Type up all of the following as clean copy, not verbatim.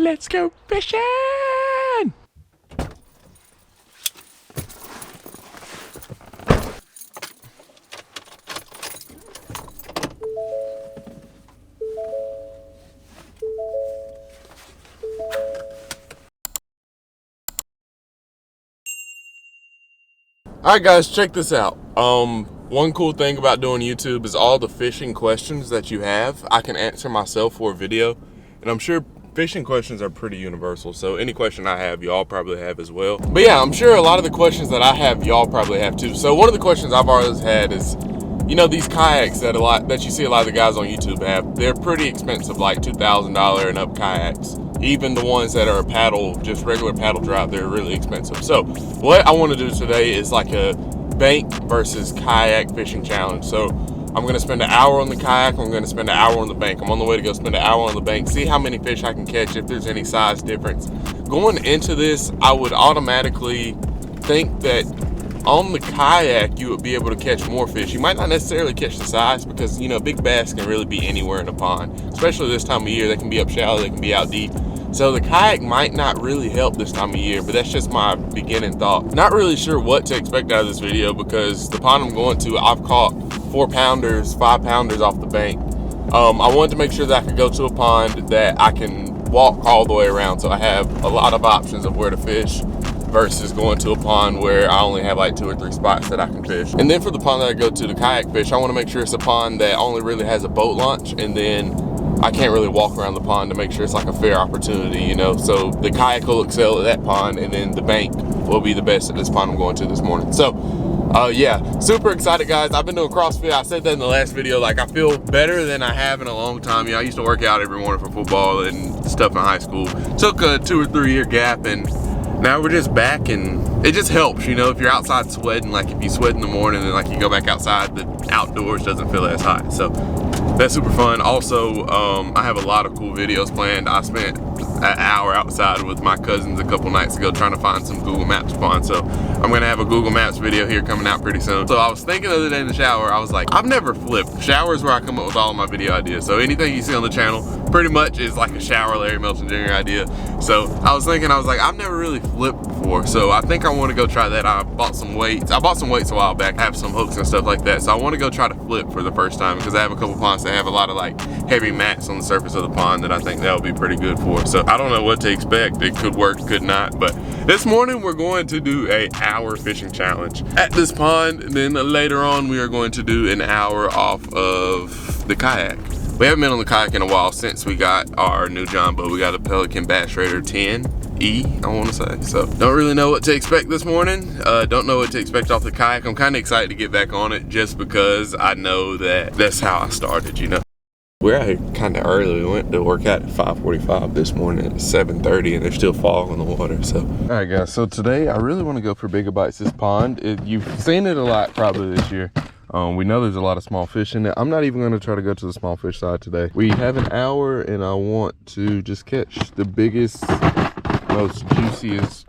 let's go fishing! Alright guys, check this out. One cool thing about doing YouTube is all the fishing questions that you have, I can answer myself for a video. And I'm sure fishing questions are pretty universal, so any question I have, y'all probably have as well. But yeah, I'm sure a lot of the questions that I have, y'all probably have too. So one of the questions I've always had is, you know, these kayaks that you see a lot of the guys on YouTube have, they're pretty expensive, like $2,000 and up kayaks. Even the ones that are paddle, just regular paddle drive, they're really expensive. So what I want to do today is like a bank versus kayak fishing challenge. So I'm going to spend an hour on the kayak, I'm going to spend an hour on the bank. I'm on the way to go spend an hour on the bank, see how many fish I can catch, if there's any size difference. Going into this, I would automatically think that on the kayak you would be able to catch more fish. You might not necessarily catch the size because, you know, big bass can really be anywhere in a pond, especially this time of year. They can be up shallow, they can be out deep. So the kayak might not really help this time of year, but that's just my beginning thought. Not really sure what to expect out of this video because the pond I'm going to, I've caught 4-pounders, 5-pounders off the bank. I wanted to make sure that I could go to a pond that I can walk all the way around, so I have a lot of options of where to fish versus going to a pond where I only have like 2 or 3 spots that I can fish. And then for the pond that I go to, the kayak fish, I want to make sure it's a pond that only really has a boat launch, and then I can't really walk around the pond to make sure it's like a fair opportunity, you know. So the kayak will excel at that pond, and then the bank will be the best at this pond I'm going to this morning. So yeah, super excited guys. I've been doing CrossFit. I said that in the last video, like I feel better than I have in a long time. You know, I used to work out every morning for football and stuff in high school. Took a 2 or 3 year gap, and now we're just back, and it just helps, you know, if you're outside sweating. Like if you sweat in the morning and like you go back outside, the outdoors doesn't feel as hot. So that's super fun. Also, I have a lot of cool videos planned. I spent an hour outside with my cousins a couple nights ago trying to find some Google Maps ponds. So I'm gonna have a Google Maps video here coming out pretty soon. So I was thinking the other day in the shower, I was like, I've never flipped. Shower is where I come up with all of my video ideas. So anything you see on the channel pretty much is like a shower Larry Melton Jr. idea. So I was thinking, I was like, I've never really flipped before. So I think I want to go try that. I bought some weights. I bought some weights a while back. I have some hooks and stuff like that. So I want to go try to flip for the first time because I have a couple ponds that have a lot of like heavy mats on the surface of the pond that I think that would be pretty good for. So I don't know what to expect. It could work, could not. But this morning we're going to do an hour fishing challenge at this pond. And then later on we are going to do an hour off of the kayak. We haven't been on the kayak in a while since we got our new John boat. We got a Pelican Bass Raider 10E, I want to say. So don't really know what to expect this morning. Don't know what to expect off the kayak. I'm kind of excited to get back on it just because I know that that's how I started, you know. We're out here kind of early. We went to work out at 5:45 this morning at 7:30, and there's still fog on the water. So, all right, guys. So today I really want to go for bigger bites. This pond, you've seen it a lot probably this year. We know there's a lot of small fish in it. I'm not even going to try to go to the small fish side today. We have an hour, and I want to just catch the biggest, most juiciest,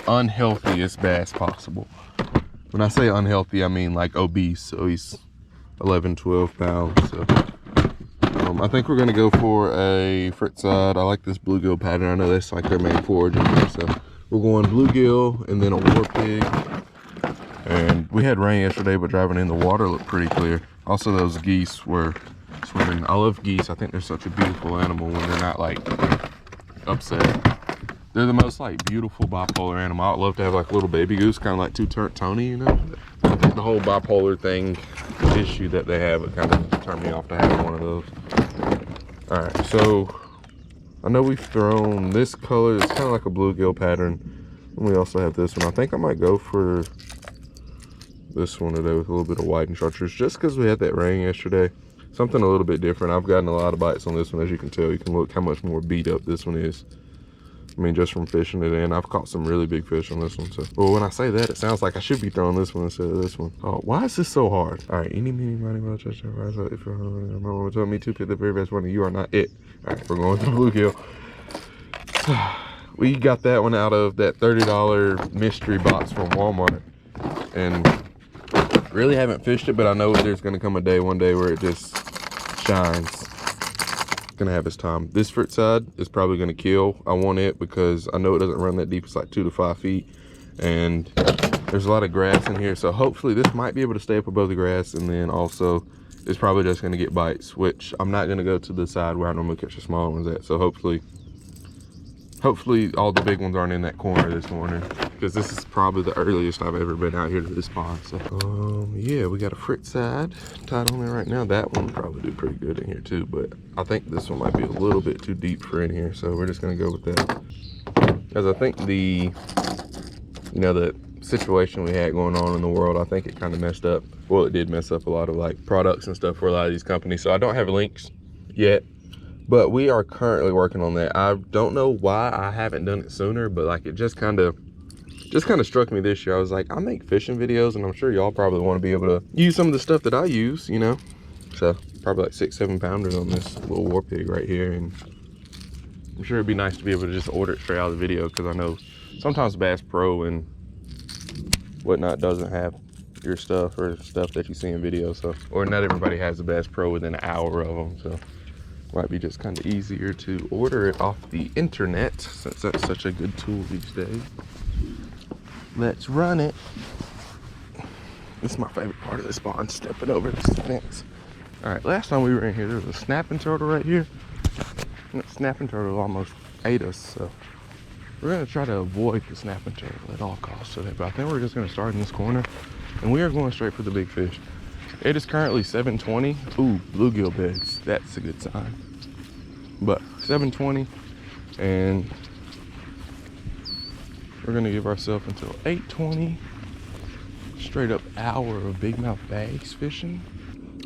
unhealthiest bass possible. When I say unhealthy, I mean like obese. So he's 11, 12 pounds. So I think we're gonna go for a frit side. I like this bluegill pattern. I know that's like their main forage in here. So we're going bluegill and then a war pig. And we had rain yesterday, but driving in the water looked pretty clear. Also, those geese were swimming. I love geese. I think they're such a beautiful animal when they're not like upset. They're the most like beautiful bipolar animal. I'd love to have like a little baby goose, kind of like Tony, you know. I think the whole bipolar thing issue that they have, it kind of turned me off to having one of those. All right, so I know we've thrown this color. It's kind of like a bluegill pattern. And we also have this one. I think I might go for this one today with a little bit of white and chartreuse, just because we had that rain yesterday. Something a little bit different. I've gotten a lot of bites on this one, as you can tell. You can look how much more beat up this one is. I mean, just from fishing it in. I've caught some really big fish on this one. So, well, when I say that, it sounds like I should be throwing this one instead of this one. Oh, why is this so hard? All right, any, meeny, miny, moe, touch, rise up. If you're telling me to pick the very best one, you are not it. All right, we're going to bluegill. We got that one out of that $30 mystery box from Walmart, and really haven't fished it, but I know there's going to come a day one day where it just shines. gonna have his time. This frit side is probably gonna kill. I want it because I know it doesn't run that deep. It's like 2 to 5 feet, and there's a lot of grass in here. So hopefully this might be able to stay up above the grass, and then also it's probably just gonna get bites, which I'm not gonna go to the side where I normally catch the small ones at. So hopefully all the big ones aren't in that corner this morning, because this is probably the earliest I've ever been out here to this pond. So yeah, we got a frit side tied on there right now. That one will probably do pretty good in here too, but I think this one might be a little bit too deep for in here, so we're just gonna go with that. Because I think the situation we had going on in the world, I think it kind of messed up. Well, it did mess up a lot of like products and stuff for a lot of these companies. So I don't have links yet, but we are currently working on that. I don't know why I haven't done it sooner, but like it just kind of struck me this year. I was like, I make fishing videos, and I'm sure y'all probably want to be able to use some of the stuff that I use, you know? So probably like 6-7 pounders on this little war pig right here, and I'm sure it'd be nice to be able to just order it straight out of the video, because I know sometimes Bass Pro and whatnot doesn't have your stuff or stuff that you see in videos. So, or not everybody has a Bass Pro within an hour of them, so might be just kind of easier to order it off the internet, since that's such a good tool these days. Let's run it. This is my favorite part of this pond, stepping over this fence. All right, last time we were in here, there was a snapping turtle right here. And that snapping turtle almost ate us, so we're gonna try to avoid the snapping turtle at all costs today. But I think we're just gonna start in this corner, and we are going straight for the big fish. It is currently 7:20. Ooh, bluegill beds. That's a good sign. But 7:20, and we're gonna give ourselves until 8:20. Straight up hour of big mouth bass fishing.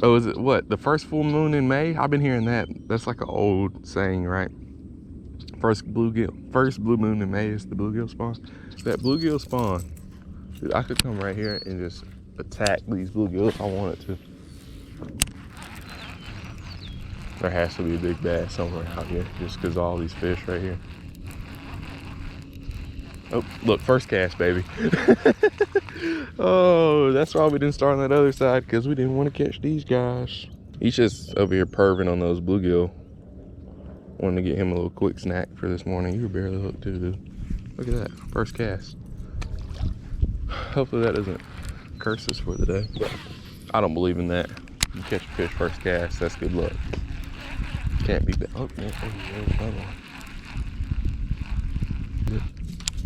Oh, is it what? The first full moon in May? I've been hearing that. That's like an old saying, right? First blue moon in May is the bluegill spawn. That bluegill spawn, dude, I could come right here and just attack these bluegills if I wanted to. There has to be a big bass somewhere out here, just because all these fish right here. Oh, look, first cast, baby. Oh, that's why we didn't start on that other side, because we didn't want to catch these guys. He's just over here perving on those bluegill. Wanted to get him a little quick snack for this morning. You were barely hooked too, dude. Look at that, first cast. Hopefully that doesn't curse us for the day, but I don't believe in that. You catch a fish first cast, that's good luck. Can't be bad. Oh, man, there's another one.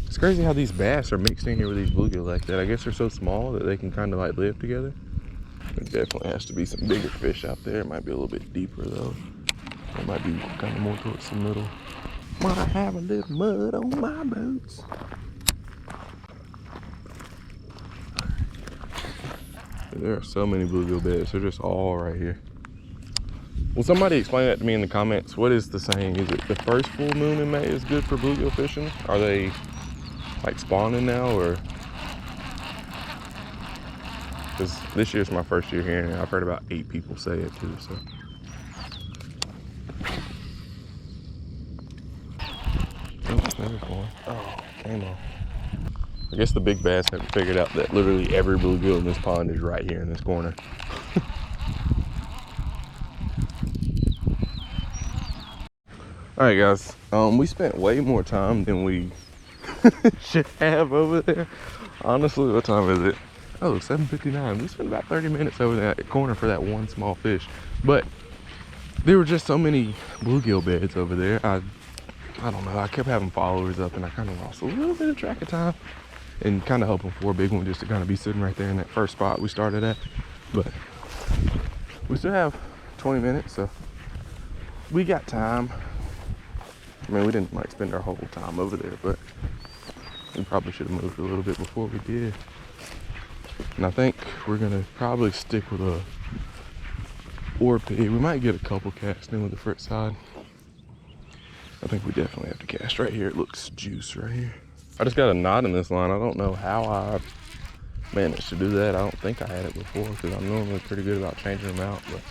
It's crazy how these bass are mixed in here with these bluegill like that. I guess they're so small that they can kind of like live together. There definitely has to be some bigger fish out there. It might be a little bit deeper though. It might be kind of more towards the middle. Might have a little mud on my boots. There are so many bluegill beds. They're just all right here. Will somebody explain that to me in the comments? What is the saying? Is it the first full moon in May is good for bluegill fishing? Are they like spawning now, or? Because this year's my first year hearing it. I've heard about 8 people say it too, so. There's one. Oh, came on. I guess the big bass haven't figured out that literally every bluegill in this pond is right here in this corner. All right, guys. We spent way more time than we should have over there. Honestly, what time is it? Oh, 7:59. We spent about 30 minutes over that corner for that one small fish. But there were just so many bluegill beds over there. I don't know, I kept having followers up, and I kind of lost a little bit of track of time, and kind of hoping for a big one just to kind of be sitting right there in that first spot we started at. But we still have 20 minutes, so we got time. I mean, we didn't like spend our whole time over there, but we probably should have moved a little bit before we did. And I think we're gonna probably stick with a orb pig. We might get a couple casts in with the frit side. I think we definitely have to cast right here. It looks juice right here. I just got a knot in this line. I don't know how I managed to do that. I don't think I had it before, because I'm normally pretty good about changing them out, but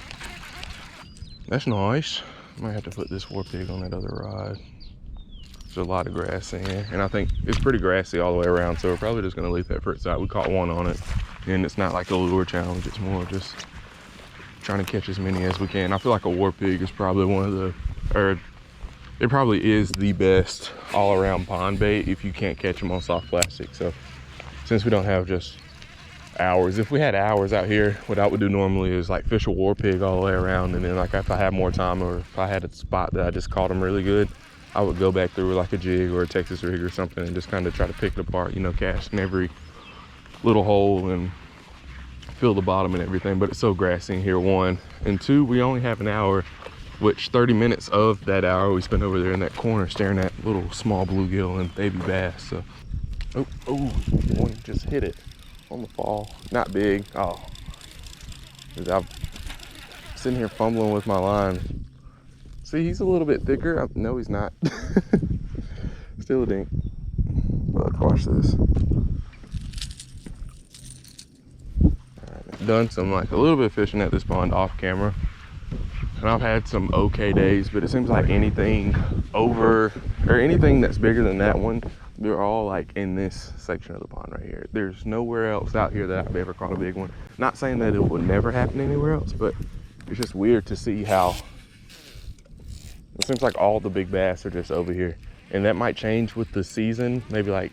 that's nice. Might have to put this war pig on that other rod. There's a lot of grass in here, and I think it's pretty grassy all the way around, so we're probably just gonna leave that frit side. We caught one on it, and it's not like a lure challenge. It's more just trying to catch as many as we can. I feel like a war pig is probably one of the or it probably is the best all-around pond bait if you can't catch them on soft plastic. So since we don't have just hours, if we had hours out here, what I would do normally is like fish a war pig all the way around, and then like if I had more time or if I had a spot that I just caught them really good, I would go back through with like a jig or a Texas rig or something and just kind of try to pick it apart, you know, casting every little hole and fill the bottom and everything. But it's so grassy in here, one, and two, we only have an hour, which 30 minutes of that hour we spent over there in that corner staring at little small bluegill and baby bass. So oh, one just hit it on the fall. Not big. Oh, I'm sitting here fumbling with my line. See, he's a little bit thicker. No, he's not. Still a dink. Look, watch this. Alright, done some like a little bit of fishing at this pond off camera, and I've had some okay days, but it seems like anything over, or anything that's bigger than that one, they're all like in this section of the pond right here. There's nowhere else out here that I've ever caught a big one. Not saying that it would never happen anywhere else, but it's just weird to see how it seems like all the big bass are just over here. And that might change with the season. Maybe like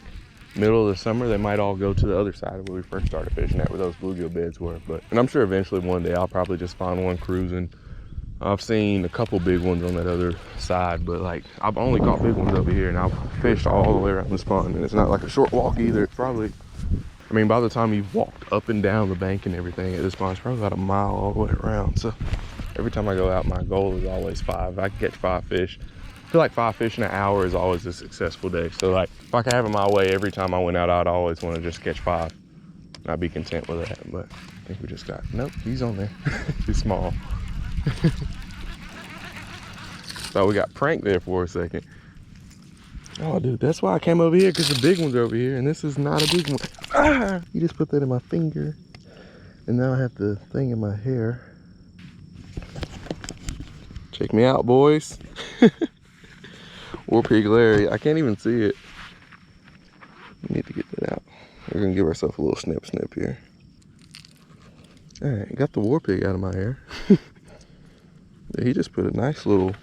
middle of the summer, they might all go to the other side of where we first started fishing at, where those bluegill beds were. And I'm sure eventually one day I'll probably just find one cruising. I've seen a couple big ones on that other side, but like I've only caught big ones over here, and I've fished all the way around this pond, and it's not like a short walk either. It's probably, I mean, by the time you've walked up and down the bank and everything at this pond, it's probably about a mile all the way around. So every time I go out, my goal is always 5. I can catch 5 fish. I feel like 5 fish in an hour is always a successful day. So like if I could have it my way, every time I went out, I'd always want to just catch 5. And I'd be content with that. But I think we just got, nope, he's on there. He's small. Thought we got pranked there for a second. Oh, dude, that's why I came over here, because the big one's over here, and this is not a big one. Ah, you just put that in my finger, and now I have the thing in my hair. Check me out, boys. War pig Larry. I can't even see it. We need to get that out. We're gonna give ourselves a little snip here. All right, got the war pig out of my hair. He just put a nice little,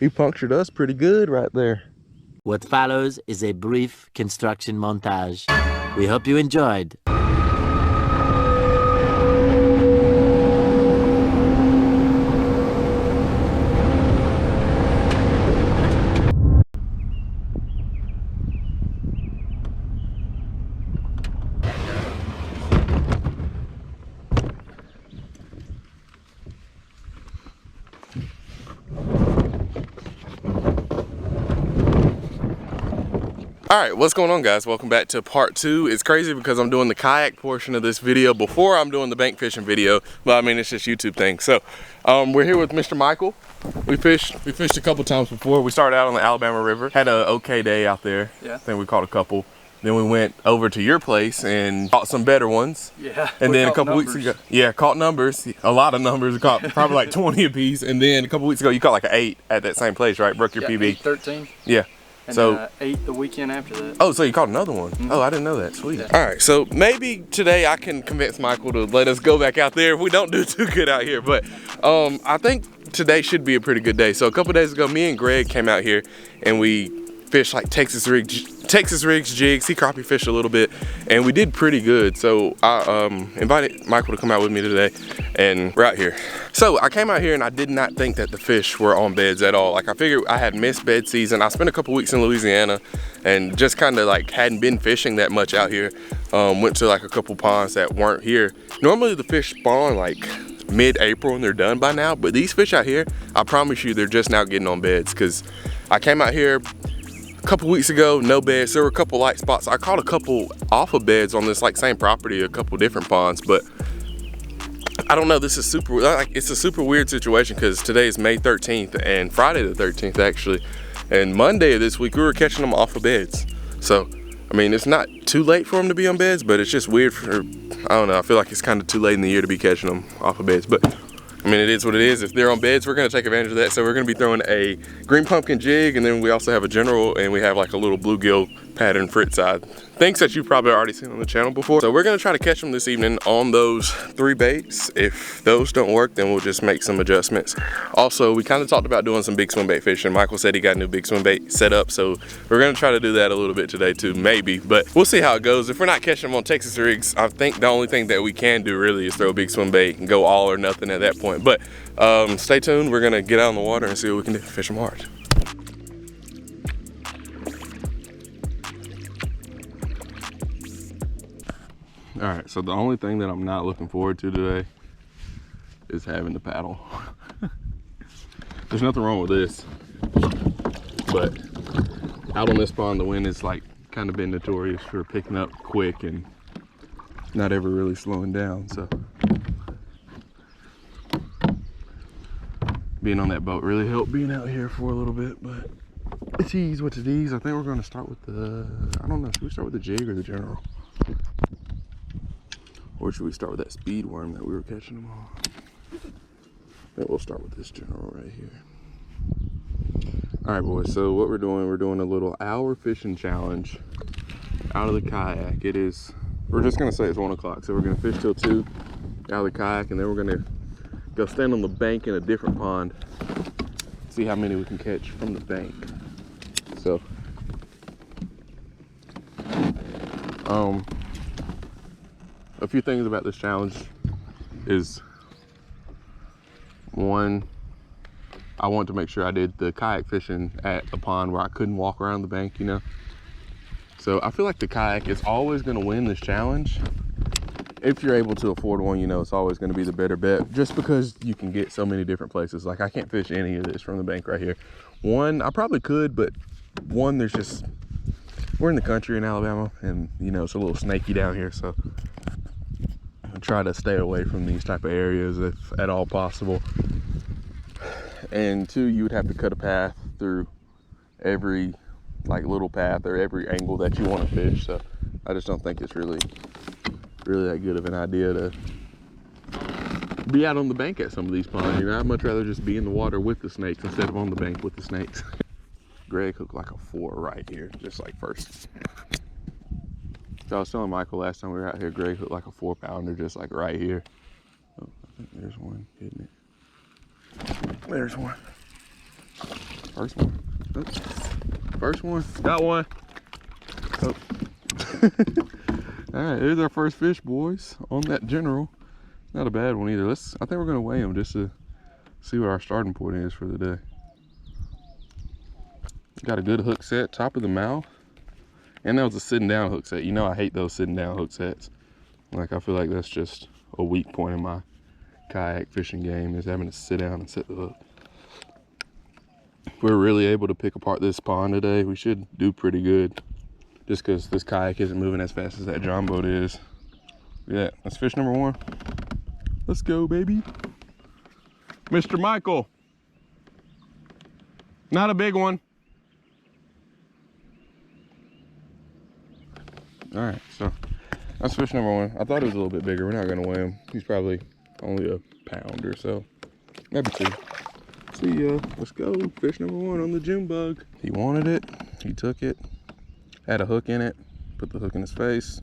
he punctured us pretty good right there. What follows is a brief construction montage. We hope you enjoyed. All right, what's going on, guys? Welcome back to part 2. It's crazy because I'm doing the kayak portion of this video before I'm doing the bank fishing video, but I mean, it's just YouTube thing. So we're here with Mr. Michael. We fished a couple times before. We started out on the Alabama River, had an okay day out there. Yeah, I think we caught a couple. Then we went over to your place and caught some better ones. Yeah. And then a couple weeks ago, yeah, caught numbers, a lot of numbers, caught probably like 20 a piece. And then a couple weeks ago, you caught like an 8 at that same place, right? Broke your PB. 13. Yeah. And so 8 the weekend after that. Oh, so you caught another one? Mm-hmm. Oh, I didn't know that. Sweet. Yeah. All right, so maybe today I can convince Michael to let us go back out there if we don't do too good out here. But I think today should be a pretty good day. So a couple days ago, me and Greg came out here and we fished like Texas rigs, jigs, sea crappie fish a little bit, and we did pretty good. So I invited Michael to come out with me today, and we're out here. So I came out here and I did not think that the fish were on beds at all. Like I figured I had missed bed season. I spent a couple weeks in Louisiana and just kind of like hadn't been fishing that much out here. Went to like a couple ponds that weren't here. Normally the fish spawn like mid-April and they're done by now, but these fish out here, I promise you, they're just now getting on beds. Because I came out here a couple weeks ago, no beds. There were a couple light spots. I caught a couple off of beds on this like same property, a couple different ponds, but I don't know, this is super, like, it's a super weird situation because today is May 13th and Friday the 13th actually, and Monday of this week we were catching them off of beds. So I mean, it's not too late for them to be on beds, but it's just weird for, I don't know, I feel like it's kind of too late in the year to be catching them off of beds. But I mean, it is what it is. If they're on beds, we're gonna take advantage of that. So we're gonna be throwing a green pumpkin jig, and then we also have a general, and we have like a little bluegill pattern frit side. Things that you've probably already seen on the channel before. So we're gonna try to catch them this evening on those 3 baits. If those don't work, then we'll just make some adjustments. Also, we kind of talked about doing some big swim bait fishing. Michael said he got a new big swim bait set up, so we're gonna try to do that a little bit today too, maybe, but we'll see how it goes. If we're not catching them on Texas rigs, I think the only thing that we can do really is throw a big swim bait and go all or nothing at that point. But stay tuned, we're gonna get out in the water and see what we can do. Fish them hard. All right, so the only thing that I'm not looking forward to today is having to paddle. There's nothing wrong with this, but out on this pond, the wind is like kind of been notorious for picking up quick and not ever really slowing down. So being on that boat really helped being out here for a little bit, but it's ease what's it ease. I think we're gonna start with the, I don't know, should we start with the jig or the general? Or should we start with that speed worm that we were catching them on? Then we'll start with this general right here. All right, boys, so what we're doing a little hour fishing challenge out of the kayak. It is, we're just gonna say it's 1 o'clock. So we're gonna fish till 2 out of the kayak, and then we're gonna go stand on the bank in a different pond, see how many we can catch from the bank. So, a few things about this challenge is, one, I want to make sure I did the kayak fishing at a pond where I couldn't walk around the bank, you know? So I feel like the kayak is always gonna win this challenge. If you're able to afford one, you know, it's always gonna be the better bet, just because you can get so many different places. Like, I can't fish any of this from the bank right here. One, I probably could, but one, there's just, we're in the country in Alabama, and you know, it's a little snaky down here, so I try to stay away from these type of areas if at all possible. And 2, you would have to cut a path through every like little path or every angle that you want to fish. So I just don't think it's really that good of an idea to be out on the bank at some of these ponds. You know, I'd much rather just be in the water with the snakes instead of on the bank with the snakes. Greg hooked like a 4 right here, just like first. So I was telling Michael last time we were out here, Greg hooked like a 4-pounder just like right here. Oh, I think there's one, isn't it? There's one. First one. Oops. First one. Got one. Oh. All right, there's our first fish, boys, on that general. Not a bad one either. I think we're gonna weigh him just to see what our starting point is for the day. Got a good hook set, top of the mouth. And that was a sitting down hook set. You know I hate those sitting down hook sets. Like, I feel like that's just a weak point in my kayak fishing game, is having to sit down and set the hook. If we're really able to pick apart this pond today, we should do pretty good. Just because this kayak isn't moving as fast as that John boat is. Yeah, that's fish number 1. Let's go, baby. Mr. Michael. Not a big one. All right, so that's fish number 1. I thought it was a little bit bigger. We're not gonna weigh him. He's probably only a pound or so, maybe 2. See ya. Let's go. Fish number 1 on the June bug. He wanted it. He took it. Had a hook in it. Put the hook in his face.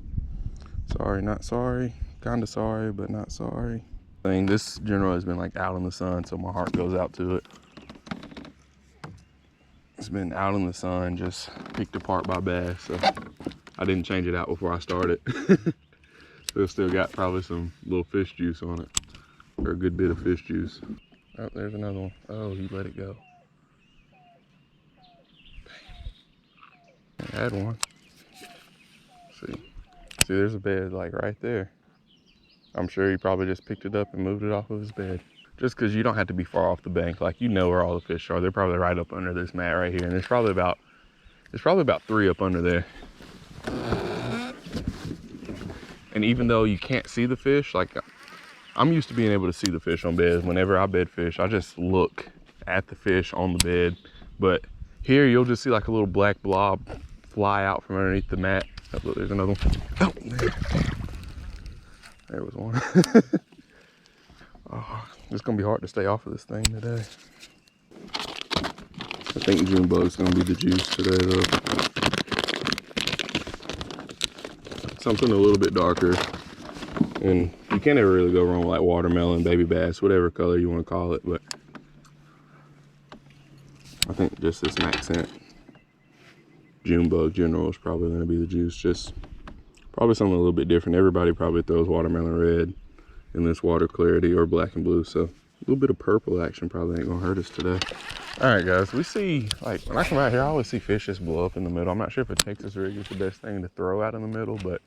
Sorry, not sorry. Kinda sorry, but not sorry. This general has been like out in the sun, so my heart goes out to it. It's been out in the sun, just picked apart by bass. So I didn't change it out before I started. So it's still got probably some little fish juice on it, or a good bit of fish juice. Oh, there's another one. Oh, he let it go. I had one. See, there's a bed like right there. I'm sure he probably just picked it up and moved it off of his bed. Just because you don't have to be far off the bank, like, you know where all the fish are. They're probably right up under this mat right here, and there's probably about 3 up under there. And even though you can't see the fish, like, I'm used to being able to see the fish on beds. Whenever I bed fish, I just look at the fish on the bed. But here you'll just see like a little black blob fly out from underneath the mat. Oh, look, there's another one. Oh, there was one. Oh, it's gonna be hard to stay off of this thing today. I think June bug's gonna be the juice today though. something a little bit darker. And you can't ever really go wrong with like watermelon, baby bass, whatever color you want to call it. But I think just this accent Junebug General is probably going to be the juice. Just probably something a little bit different. Everybody probably throws watermelon red in this water clarity or black and blue. So a little bit of purple action probably ain't going to hurt us today. All right, guys, we see, like, when I come out here, I always see fish just blow up in the middle. I'm not sure if a Texas rig is the best thing to throw out in the middle, but,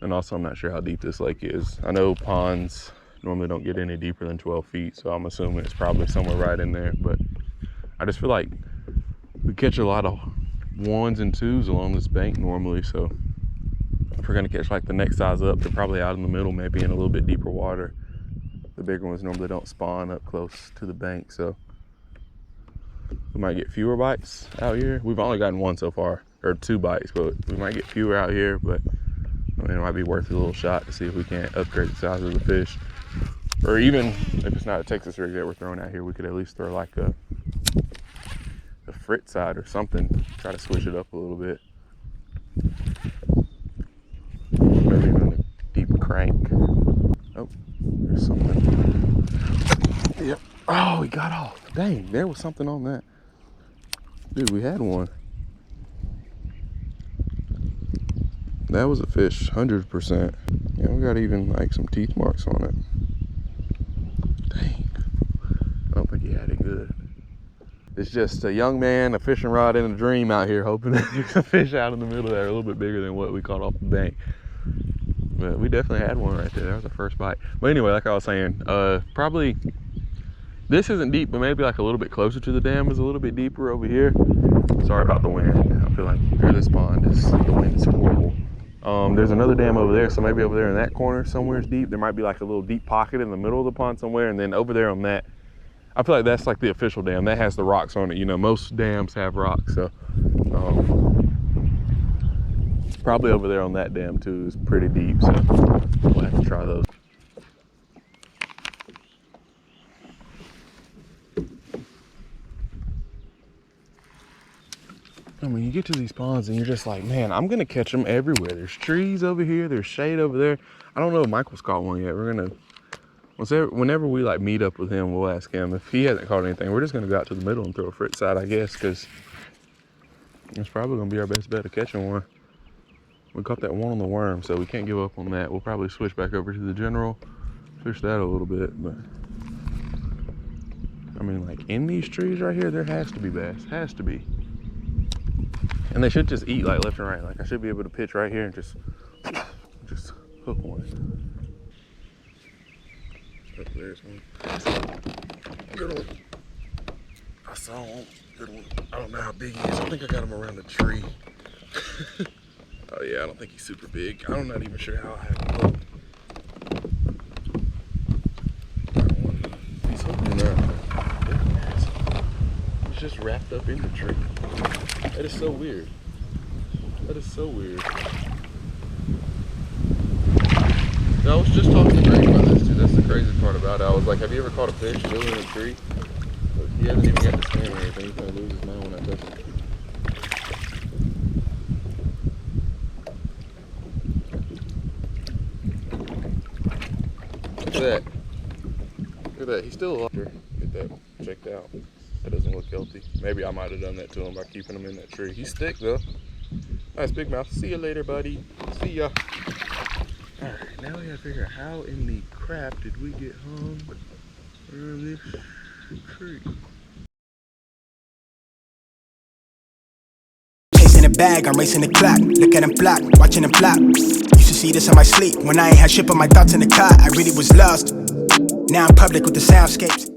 and also I'm not sure how deep this lake is. I know ponds normally don't get any deeper than 12 feet, so I'm assuming it's probably somewhere right in there, but I just feel like we catch a lot of 1s and 2s along this bank normally, so if we're gonna catch like the next size up, they're probably out in the middle, maybe in a little bit deeper water. The bigger ones normally don't spawn up close to the bank, so we might get fewer bites out here. We've only gotten 1 so far, or 2 bites, but we might get fewer out here. But I mean, it might be worth a little shot to see if we can't upgrade the size of the fish. Or even if it's not a Texas rig that we're throwing out here, we could at least throw like a frit side or something. Try to switch it up a little bit. Maybe even a deep crank. Oh, there's something. Yep. Oh, he got off. Dang, there was something on that. Dude, we had one. That was a fish, 100%. Yeah, we got even like some teeth marks on it. Dang. I don't think he had it good. It's just a young man, a fishing rod and a dream out here, hoping that there's a fish out in the middle there, a little bit bigger than what we caught off the bank. But we definitely had one right there. That was our first bite. But anyway, like I was saying, probably this isn't deep, but maybe like a little bit closer to the dam is a little bit deeper over here. Sorry about the wind. I feel like here this pond is, the wind is horrible. There's another dam over there, so maybe over there in that corner somewhere is deep. There might be like a little deep pocket in the middle of the pond somewhere, and then over there on that, I feel like that's like the official dam. That has the rocks on it. You know, most dams have rocks, so probably over there on that dam too is pretty deep, so we'll have to try those. I mean, you get to these ponds and you're just like, man, I'm gonna catch them everywhere. There's trees over here, there's shade over there. I don't know if Michael's caught one yet. We're gonna, whenever we like meet up with him, we'll ask him. If he hasn't caught anything, we're just gonna go out to the middle and throw a frit side, I guess, because it's probably gonna be our best bet of catching one. We caught that one on the worm, so we can't give up on that. We'll probably switch back over to the general, fish that a little bit, but I mean, like in these trees right here, there has to be bass, has to be. And they should just eat like left and right. Like I should be able to pitch right here and just hook one. Oh, there's one. Good one. I saw one. Good one. I don't know how big he is. I think I got him around a tree. Oh yeah, I don't think he's super big. I'm not even sure how I have him hooked. He's hooking that. He's just wrapped up in the tree. That is so weird. That is so weird. Now, I was just talking to Greg about this too. That's the crazy part about it. I was like, have you ever caught a fish still in a tree? But he hasn't even got to stand or anything. He's gonna lose his mind when I touch him. Look at that. Look at that. He's still alive. Get that checked out. That doesn't look healthy. Maybe I might have done that to him by keeping him in that tree. He's thick though. Nice big mouth. See you later, buddy. See ya. Alright, now we gotta figure out how in the crap did we get hung around this tree. Chasing a bag, I'm racing the clock. Look at him flop, watching him flop. Used to see this in my sleep when I ain't had shit but my thoughts in the car. I really was lost. Now I'm public with the soundscapes.